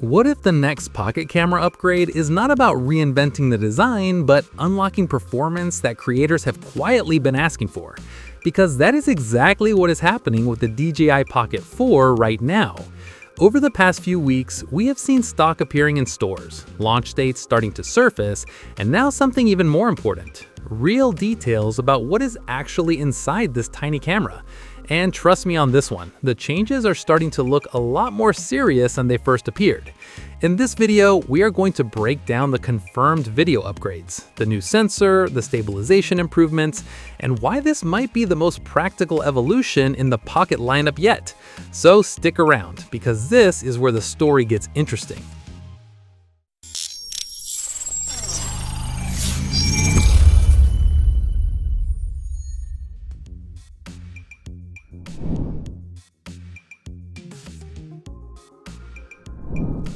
What if the next Pocket camera upgrade is not about reinventing the design, but unlocking performance that creators have quietly been asking for? Because that is exactly what is happening with the DJI Pocket 4 right now. Over the past few weeks, we have seen stock appearing in stores, launch dates starting to surface, and now something even more important: real details about what is actually inside this tiny camera. And trust me on this one, the changes are starting to look a lot more serious than they first appeared. In this video, we are going to break down the confirmed video upgrades, the new sensor, the stabilization improvements, and why this might be the most practical evolution in the Pocket lineup yet. So stick around, because this is where the story gets interesting.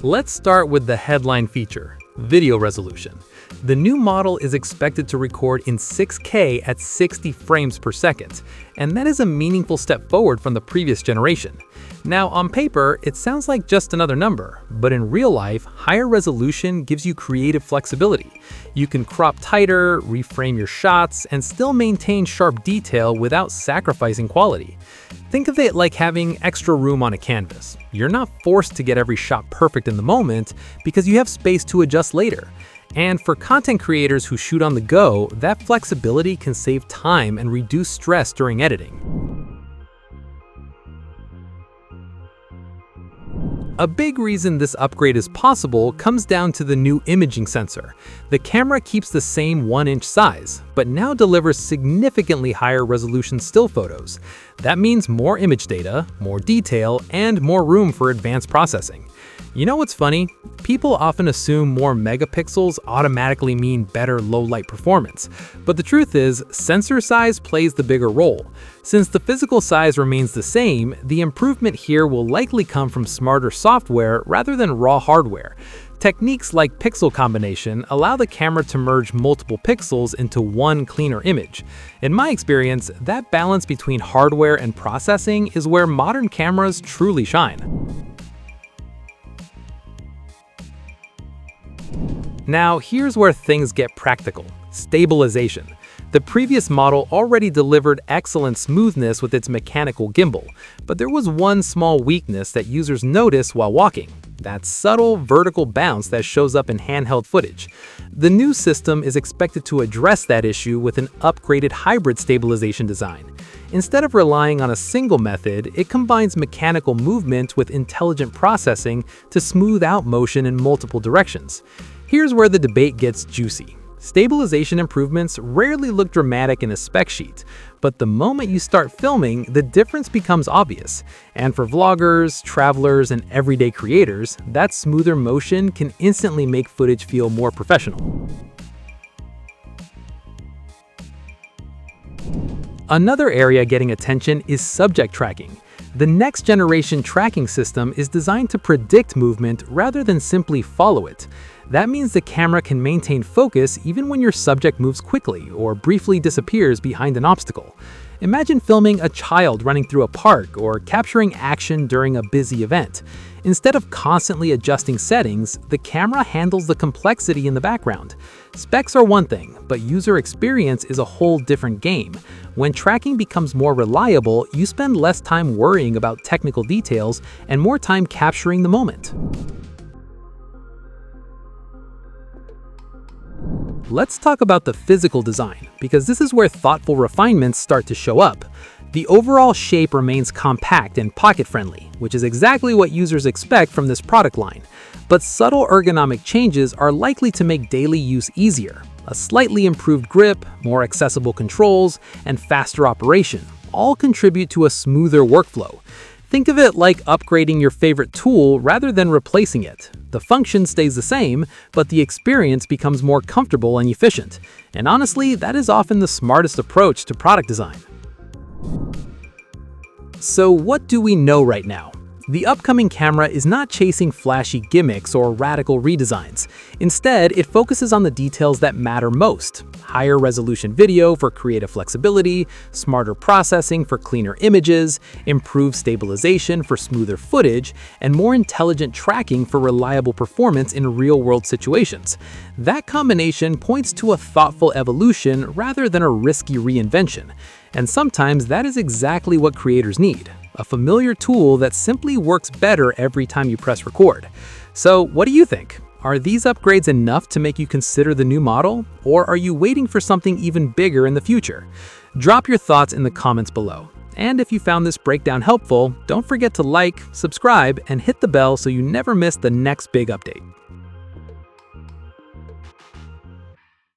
Let's start with the headline feature: video resolution. The new model is expected to record in 6K at 60 frames per second, and that is a meaningful step forward from the previous generation. Now, on paper, it sounds like just another number, but in real life, higher resolution gives you creative flexibility. You can crop tighter, reframe your shots, and still maintain sharp detail without sacrificing quality. Think of it like having extra room on a canvas. You're not forced to get every shot perfect in the moment because you have space to adjust later. And for content creators who shoot on the go, that flexibility can save time and reduce stress during editing. A big reason this upgrade is possible comes down to the new imaging sensor. The camera keeps the same 1-inch size, but now delivers significantly higher resolution still photos. That means more image data, more detail, and more room for advanced processing. You know what's funny? People often assume more megapixels automatically mean better low-light performance. But the truth is, sensor size plays the bigger role. Since the physical size remains the same, the improvement here will likely come from smarter software rather than raw hardware. Techniques like pixel combination allow the camera to merge multiple pixels into one cleaner image. In my experience, that balance between hardware and processing is where modern cameras truly shine. Now, here's where things get practical: stabilization. The previous model already delivered excellent smoothness with its mechanical gimbal, but there was one small weakness that users notice while walking: that subtle vertical bounce that shows up in handheld footage. The new system is expected to address that issue with an upgraded hybrid stabilization design. Instead of relying on a single method, it combines mechanical movement with intelligent processing to smooth out motion in multiple directions. Here's where the debate gets juicy. Stabilization improvements rarely look dramatic in a spec sheet, but the moment you start filming, the difference becomes obvious. And for vloggers, travelers, and everyday creators, that smoother motion can instantly make footage feel more professional. Another area getting attention is subject tracking. The next generation tracking system is designed to predict movement rather than simply follow it. That means the camera can maintain focus even when your subject moves quickly or briefly disappears behind an obstacle. Imagine filming a child running through a park or capturing action during a busy event. Instead of constantly adjusting settings, the camera handles the complexity in the background. Specs are one thing, but user experience is a whole different game. When tracking becomes more reliable, you spend less time worrying about technical details and more time capturing the moment. Let's talk about the physical design, because this is where thoughtful refinements start to show up. The overall shape remains compact and pocket-friendly, which is exactly what users expect from this product line. But subtle ergonomic changes are likely to make daily use easier. A slightly improved grip, more accessible controls, and faster operation all contribute to a smoother workflow. Think of it like upgrading your favorite tool rather than replacing it. The function stays the same, but the experience becomes more comfortable and efficient. And honestly, that is often the smartest approach to product design. So what do we know right now? The upcoming camera is not chasing flashy gimmicks or radical redesigns. Instead, it focuses on the details that matter most: higher resolution video for creative flexibility, smarter processing for cleaner images, improved stabilization for smoother footage, and more intelligent tracking for reliable performance in real-world situations. That combination points to a thoughtful evolution rather than a risky reinvention. And sometimes that is exactly what creators need: a familiar tool that simply works better every time you press record. So what do you think? Are these upgrades enough to make you consider the new model, or are you waiting for something even bigger in the future? Drop your thoughts in the comments below. And if you found this breakdown helpful, don't forget to like, subscribe, and hit the bell so you never miss the next big update.